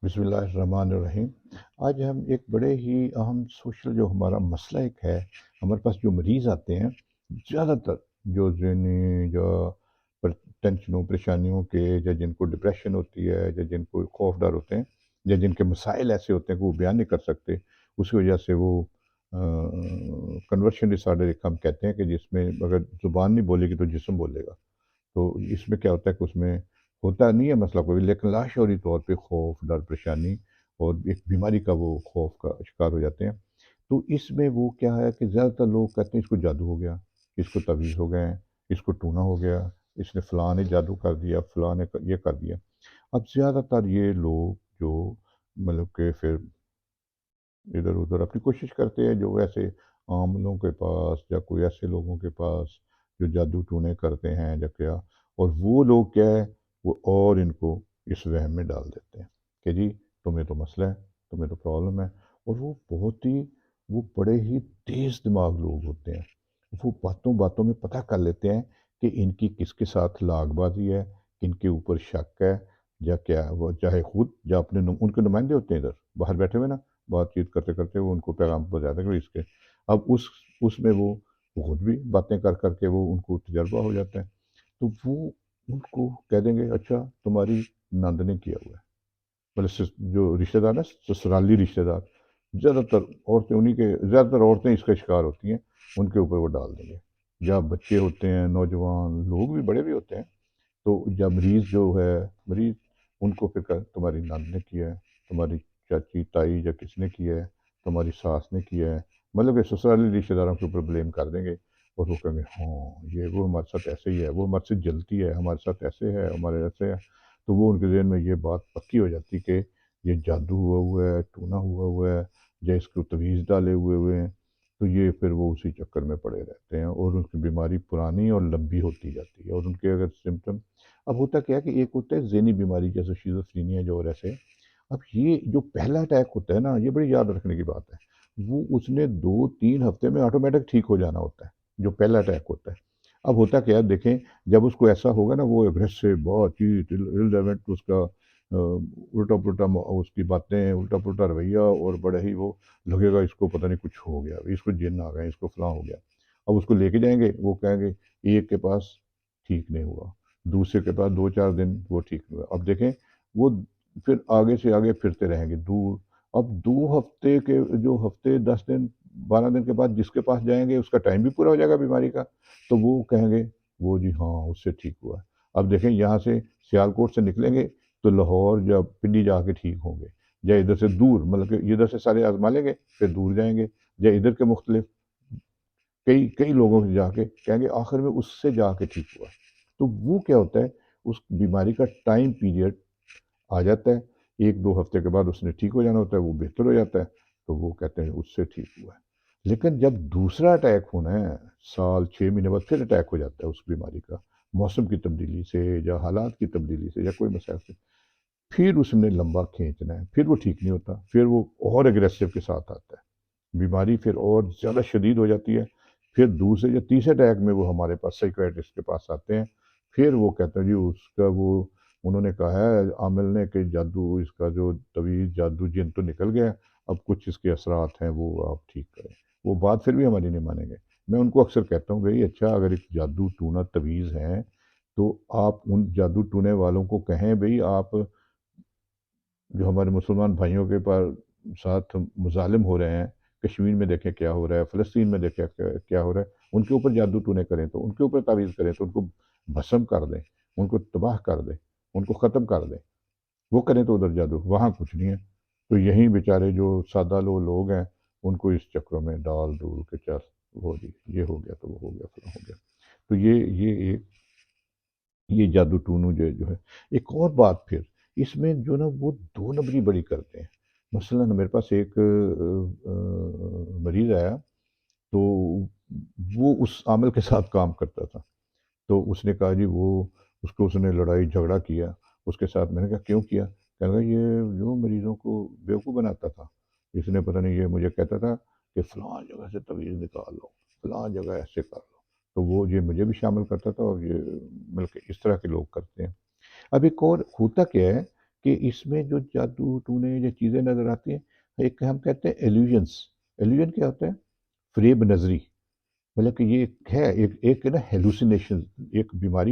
بسم اللہ الرحمن الرحیم۔ آج ہم ایک بڑے ہی اہم سوشل جو ہمارا مسئلہ ایک ہے، ہمارے پاس جو مریض آتے ہیں زیادہ تر، جو ذہنی جو ٹینشنوں پریشانیوں کے، یا جن کو ڈپریشن ہوتی ہے، یا جن کو خوف ڈر ہوتے ہیں، یا جن کے مسائل ایسے ہوتے ہیں کہ وہ بیان نہیں کر سکتے، اس کی وجہ سے وہ کنورشن ڈس آرڈر ایک ہم کہتے ہیں کہ جس میں اگر زبان نہیں بولے گی تو جسم بولے گا۔ تو اس میں کیا ہوتا ہے کہ اس میں ہوتا نہیں ہے مسئلہ کوئی، لیکن لاشعوری طور پہ خوف ڈر پریشانی اور ایک بیماری کا وہ خوف کا شکار ہو جاتے ہیں۔ تو اس میں وہ کیا ہے کہ زیادہ تر لوگ کہتے ہیں اس کو جادو ہو گیا، اس کو تعویذ ہو گئے ہیں، اس کو ٹونا ہو گیا، اس نے فلاں نے جادو کر دیا، فلاں نے یہ کر دیا۔ اب زیادہ تر یہ لوگ جو مطلب کہ پھر ادھر ادھر اپنی کوشش کرتے ہیں، جو ایسے عاملوں کے پاس یا کوئی ایسے لوگوں کے پاس جو جادو ٹونے کرتے ہیں یا کیا، اور وہ لوگ کیا ہے، وہ اور ان کو اس وہم میں ڈال دیتے ہیں کہ جی تمہیں تو مسئلہ ہے، تمہیں تو پرابلم ہے۔ اور وہ بہت ہی وہ بڑے ہی تیز دماغ لوگ ہوتے ہیں، وہ باتوں باتوں میں پتہ کر لیتے ہیں کہ ان کی کس کے ساتھ لاگ بازی ہے، کن کے اوپر شک ہے، یا کیا وہ چاہے خود یا اپنے ان کے نمائندے ہوتے ہیں ادھر باہر بیٹھے ہوئے نا، بات چیت کرتے کرتے وہ ان کو پیغام پہنچاتے ہیں کہ اس کے اب اس میں وہ خود بھی باتیں کر کر کے وہ ان کو تجربہ ہو جاتا ہے۔ تو وہ ان کو کہہ دیں گے اچھا تمہاری نند نے کیا ہوا ہے، مطلب جو رشتہ دار نا، سسرالی رشتہ دار، زیادہ تر عورتیں انہیں کے زیادہ تر عورتیں اس کا شکار ہوتی ہیں، ان کے اوپر وہ ڈال دیں گے۔ یا بچے ہوتے ہیں، نوجوان لوگ بھی، بڑے بھی ہوتے ہیں، تو یا مریض جو ہے، مریض ان کو پھر تمہاری نند نے کیا ہے، تمہاری چاچی تائی یا کس نے کیا ہے، تمہاری ساس نے کیا ہے، مطلب کہ سسرالی رشتہ داروں کے اوپر بلیم کر دیں گے، اور وہ کہیں گے ہاں یہ وہ ہمارے ساتھ ایسے ہی ہے، وہ ہمارے سے جلتی ہے، ہمارے ساتھ ایسے ہے، ہمارے ایسے ہے۔ تو وہ ان کے ذہن میں یہ بات پکی ہو جاتی کہ یہ جادو ہوا ہے، ٹونا ہوا ہے، یا اس کو تویز ڈالے ہوئے ہیں۔ تو یہ پھر وہ اسی چکر میں پڑے رہتے ہیں، اور ان کی بیماری پرانی اور لمبی ہوتی جاتی ہے، اور ان کے اگر سمٹم اب ہوتا کیا ہے کہ ایک ہوتا ہے ذہنی بیماری جیسے شیزوفرینیا جو اور ایسے، اب یہ جو پہلا اٹیک ہوتا ہے نا، یہ بڑی یاد رکھنے کی بات ہے، وہ اس نے 2-3 ہفتے میں آٹومیٹک ٹھیک ہو جانا ہوتا ہے، جو پہلا اٹیک ہوتا ہے۔ اب ہوتا کیا ہے دیکھیں، جب اس کو ایسا ہوگا نا، وہ اگریسو بہت چیز ریلیونٹ اس کا الٹا پلٹا اس کی باتیں، الٹا پلٹا رویہ، اور بڑے ہی وہ لگے گا اس کو پتہ نہیں کچھ ہو گیا، اس کو جن آ گئے، اس کو فلاں ہو گیا۔ اب اس کو لے کے جائیں گے، وہ کہیں گے ایک کے پاس ٹھیک نہیں ہوا، دوسرے کے پاس 2-4 دن وہ ٹھیک نہیں ہوا، اب دیکھیں وہ پھر آگے سے آگے پھرتے رہیں گے دور۔ اب 2 ہفتے کے جو ہفتے 10 دن 12 دن کے بعد جس کے پاس جائیں گے، اس کا ٹائم بھی پورا ہو جائے گا بیماری کا، تو وہ کہیں گے وہ جی ہاں اس سے ٹھیک ہوا ہے۔ اب دیکھیں یہاں سے سیالکوٹ سے نکلیں گے تو لاہور یا پنڈی جا کے ٹھیک ہوں گے، یا ادھر سے دور، مطلب کہ ادھر سے سارے آزما لیں گے، پھر دور جائیں گے، یا ادھر کے مختلف کئی کئی لوگوں سے جا کے کہیں گے، آخر میں اس سے جا کے ٹھیک ہوا۔ تو وہ کیا ہوتا ہے، اس بیماری کا ٹائم پیریڈ آ جاتا ہے، 1-2 ہفتے کے بعد اس نے ٹھیک ہو جانا ہوتا ہے، وہ بہتر ہو جاتا ہے، تو وہ کہتے ہیں اس سے ٹھیک ہوا ہے۔ لیکن جب دوسرا اٹیک ہونا ہے، سال 6 مہینے بعد پھر اٹیک ہو جاتا ہے اس بیماری کا، موسم کی تبدیلی سے یا حالات کی تبدیلی سے یا کوئی مسائل سے، پھر اس نے لمبا کھینچنا ہے، پھر وہ ٹھیک نہیں ہوتا، پھر وہ اور اگریسو کے ساتھ آتا ہے، بیماری پھر اور زیادہ شدید ہو جاتی ہے۔ پھر دوسرے یا تیسرے اٹیک میں وہ ہمارے پاس سائیکیٹرسٹ کے پاس آتے ہیں، پھر وہ کہتے ہیں جی اس کا وہ انہوں نے کہا ہے عامل نے کہ جادو، اس کا جو طویل جادو جن تو نکل گیا، اب کچھ اس کے اثرات ہیں وہ آپ ٹھیک کریں۔ وہ بات پھر بھی ہماری نہیں مانیں گے۔ میں ان کو اکثر کہتا ہوں بھائی اچھا اگر ایک جادو ٹونا طویز ہیں، تو آپ ان جادو ٹونے والوں کو کہیں بھئی آپ جو ہمارے مسلمان بھائیوں کے ساتھ مظالم ہو رہے ہیں، کشمیر میں دیکھیں کیا ہو رہا ہے، فلسطین میں دیکھیں کیا ہو رہا ہے، ان کے اوپر جادو ٹونے کریں، تو ان کے اوپر تعویذ کریں تو ان کو بھسم کر دیں، ان کو تباہ کر دیں، ان کو ختم کر دیں۔ وہ کریں تو ادھر جادو، وہاں کچھ نہیں ہے۔ تو یہیں بیچارے جو سادہ لوگ ہیں، ان کو اس چکروں میں ڈال ڈول کے چل وہ جی یہ ہو گیا تو وہ ہو گیا فلاں ہو گیا۔ تو یہ ایک یہ جادو ٹونو جو ہے۔ ایک اور بات پھر اس میں جو نا وہ 2 نمبری بڑی کرتے ہیں۔ مثلا میرے پاس ایک مریض آیا، تو وہ اس عامل کے ساتھ کام کرتا تھا، تو اس نے کہا جی وہ اس نے لڑائی جھگڑا کیا اس کے ساتھ۔ میں نے کہا کیوں کیا؟ کہنے لگا یہ جو مریضوں کو بیوقوف بناتا تھا، اس نے پتہ نہیں یہ مجھے کہتا تھا کہ فلاں جگہ سے تعویذ نکال لو، فلاں جگہ ایسے کر لو، تو وہ یہ مجھے بھی شامل کرتا تھا، اور یہ بلکہ اس طرح کے لوگ کرتے ہیں۔ اب ایک اور ہوتا کیا ہے کہ اس میں جو جادو ٹونے یہ چیزیں نظر آتی ہیں، ایک ہم کہتے ہیں ایلیوژنس۔ ایلیوژن کیا ہوتا ہے؟ فریب نظری، مطلب کہ یہ ایک ہے، ایک نا ہیلوسینیشن، ایک بیماری